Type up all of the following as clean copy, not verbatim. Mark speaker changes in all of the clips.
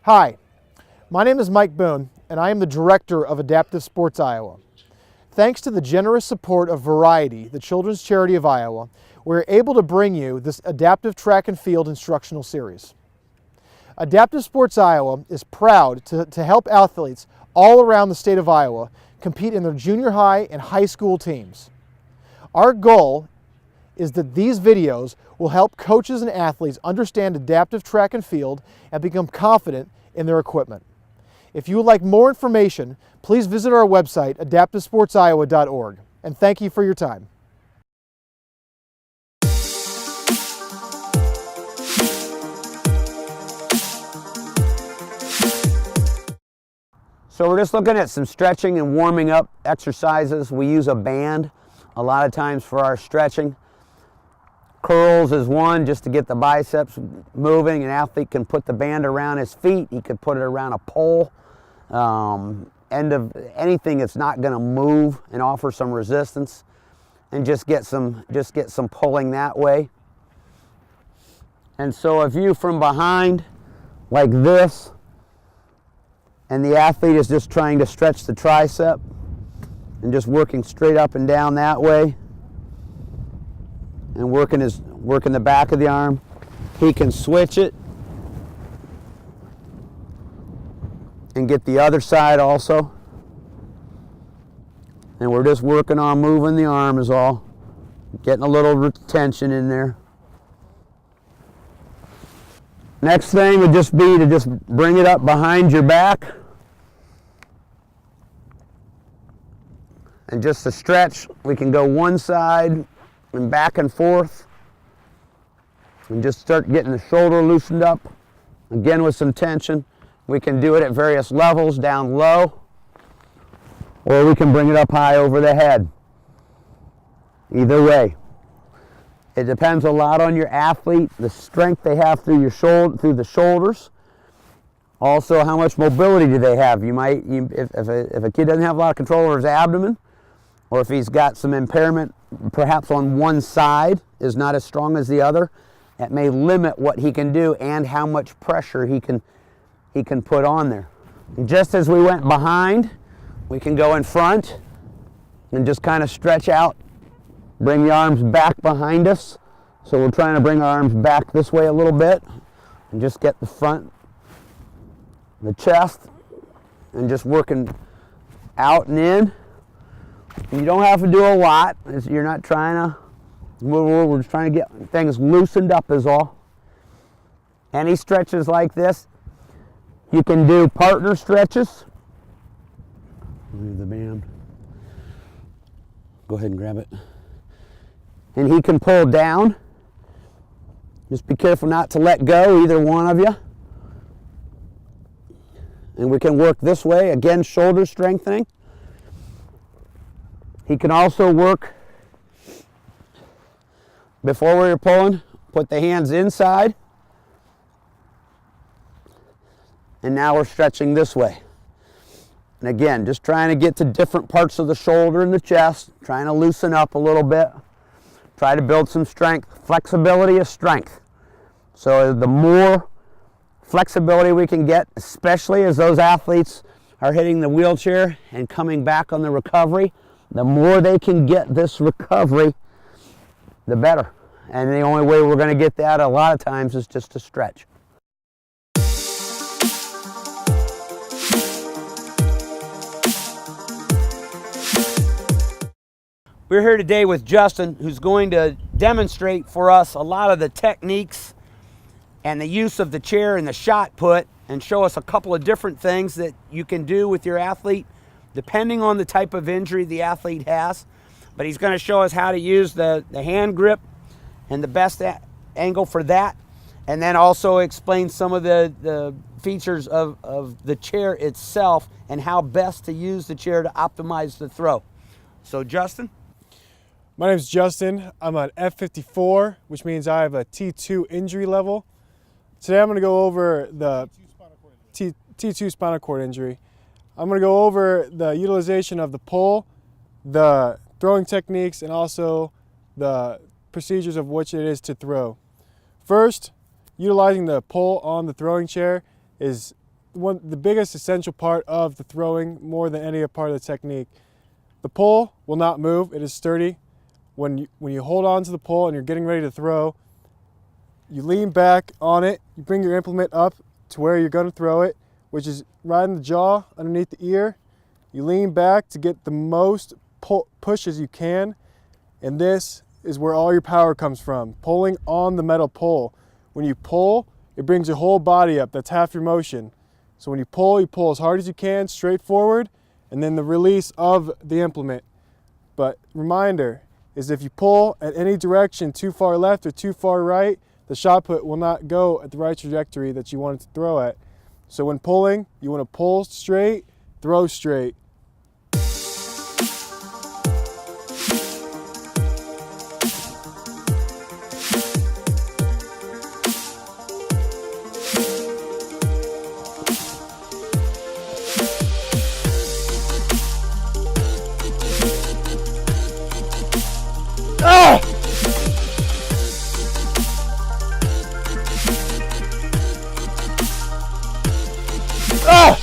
Speaker 1: Hi, my name is Mike Boone, and I am the Director of Adaptive Sports Iowa. Thanks to the generous support of Variety, the children's charity of Iowa, we're able to bring you this adaptive track and field instructional series. Adaptive Sports Iowa is proud to help athletes all around the state of Iowa compete in their junior high and high school teams. Our goal is that these videos will help coaches and athletes understand adaptive track and field and become confident in their equipment. If you would like more information, please visit our website, adaptivesportsiowa.org. And thank you for your time.
Speaker 2: So we're just looking at some stretching and warming up exercises. We use a band a lot of times for our stretching. Curls is one, just to get the biceps moving. An athlete can put the band around his feet. He could put it around a pole, end of anything that's not going to move and offer some resistance, and just get some pulling that way. And so if you from behind like this, and the athlete is just trying to stretch the tricep and just working straight up and down that way, and working the back of the arm, he can switch it and get the other side also. And we're just working on moving the arm is all, getting a little tension in there. Next thing would just be to just bring it up behind your back and just to stretch. We can go one side and back and forth and just start getting the shoulder loosened up, again with some tension. We can do it at various levels, down low, or we can bring it up high over the head. Either way. It depends a lot on your athlete, the strength they have through the shoulders. Also, how much mobility do they have? If a kid doesn't have a lot of control over his abdomen, or if he's got some impairment, perhaps on one side is not as strong as the other, it may limit what he can do and how much pressure he can put on there. And just as we went behind, we can go in front and just kind of stretch out, bring the arms back behind us. So we're trying to bring our arms back this way a little bit and just get the front, the chest, and just working out and in. You don't have to do a lot. You're not trying to move, we're just trying to get things loosened up is all. Any stretches like this, you can do partner stretches. Move the band. Go ahead and grab it. And he can pull down. Just be careful not to let go, either one of you. And we can work this way, again, shoulder strengthening. He can also work, before we were pulling, put the hands inside. And now we're stretching this way. And again, just trying to get to different parts of the shoulder and the chest, trying to loosen up a little bit. Try to build some strength. Flexibility is strength. So the more flexibility we can get, especially as those athletes are hitting the wheelchair and coming back on the recovery, the more they can get this recovery, the better. And the only way we're going to get that a lot of times is just to stretch. We're here today with Justin, who's going to demonstrate for us a lot of the techniques and the use of the chair and the shot put, and show us a couple of different things that you can do with your athlete depending on the type of injury the athlete has. But he's going to show us how to use the hand grip and the best angle for that, and then also explain some of the features of the chair itself and how best to use the chair to optimize the throw. So Justin?
Speaker 1: My name is Justin. I'm an F54, which means I have a T2 injury level. Today I'm going to go over the T2 spinal cord injury. I'm going to go over the utilization of the pull, the throwing techniques, and also the procedures of which it is to throw. First, utilizing the pull on the throwing chair is
Speaker 3: the biggest essential part of the throwing, more than any part of the technique. The pole will not move. It is sturdy. When you hold on to the pole and you're getting ready to throw, you lean back on it. You bring your implement up to where you're going to throw it, which is right in the jaw, underneath the ear. You lean back to get the most push as you can, and this is where all your power comes from, pulling on the metal pole. When you pull, it brings your whole body up. That's half your motion. So when you pull as hard as you can, straight forward, and then the release of the implement. But reminder is if you pull at any direction, too far left or too far right, the shot put will not go at the right trajectory that you want it to throw at. So when pulling, you want to pull straight, throw straight.
Speaker 2: Ah! Ah!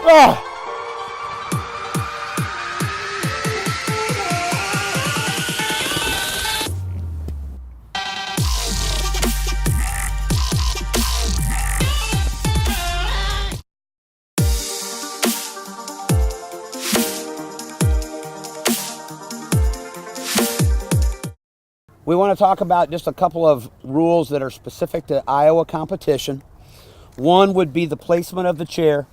Speaker 2: Ah! We want to talk about just a couple of rules that are specific to Iowa competition. One would be the placement of the chair.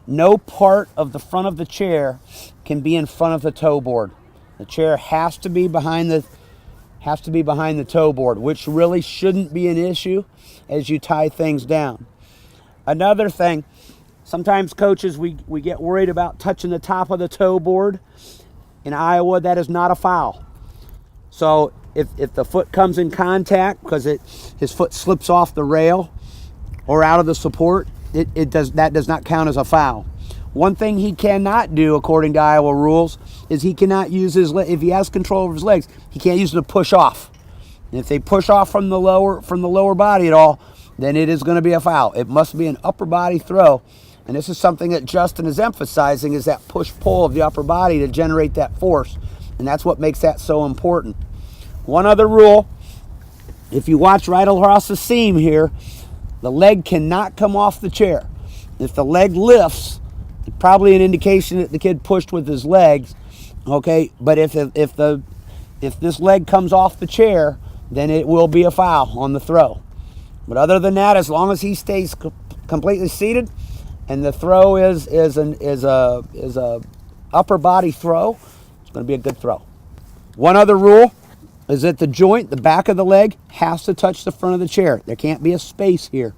Speaker 2: No part of the front of the chair can be in front of the toe board. The chair has to be behind the toe board, which really shouldn't be an issue as you tie things down. Another thing, sometimes coaches, we get worried about touching the top of the toe board. In Iowa, that is not a foul. So if the foot comes in contact because his foot slips off the rail or out of the support, that does not count as a foul. One thing he cannot do, according to Iowa rules, is he cannot use his if he has control of his legs, he can't use them to push off. And if they push off from the lower body at all, then it is going to be a foul. It must be an upper body throw. And this is something that Justin is emphasizing, is that push-pull of the upper body to generate that force. And that's what makes that so important. One other rule, if you watch right across the seam here, the leg cannot come off the chair. If the leg lifts, it's probably an indication that the kid pushed with his legs, okay? But if this leg comes off the chair, then it will be a foul on the throw. But other than that, as long as he stays completely seated and the throw is a upper body throw, it's going to be a good throw. One other rule is that the joint, the back of the leg, has to touch the front of the chair. There can't be a space here.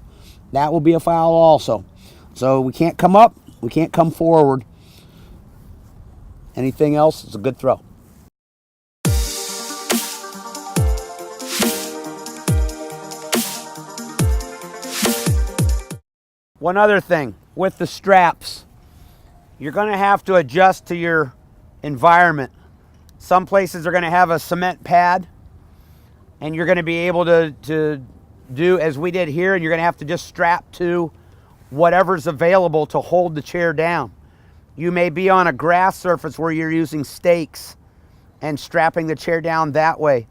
Speaker 2: That will be a foul also. So we can't come up, we can't come forward. Anything else, it's a good throw. One other thing, with the straps, you're going to have to adjust to your environment. Some places are going to have a cement pad, and you're going to be able to do as we did here, and you're going to have to just strap to whatever's available to hold the chair down. You may be on a grass surface where you're using stakes and strapping the chair down that way.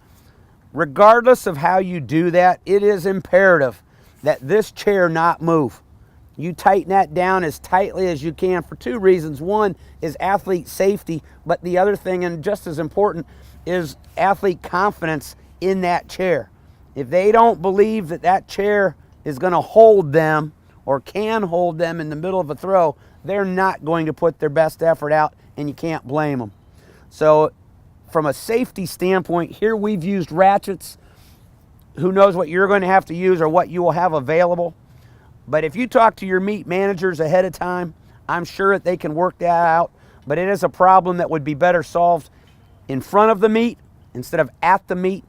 Speaker 2: Regardless of how you do that, it is imperative that this chair not move. You tighten that down as tightly as you can for two reasons. One is athlete safety, but the other thing, and just as important, is athlete confidence in that chair. If they don't believe that that chair is going to hold them or can hold them in the middle of a throw, they're not going to put their best effort out, and you can't blame them. So from a safety standpoint, here we've used ratchets. Who knows what you're going to have to use or what you will have available. But if you talk to your meet managers ahead of time, I'm sure that they can work that out. But it is a problem that would be better solved in front of the meet instead of at the meet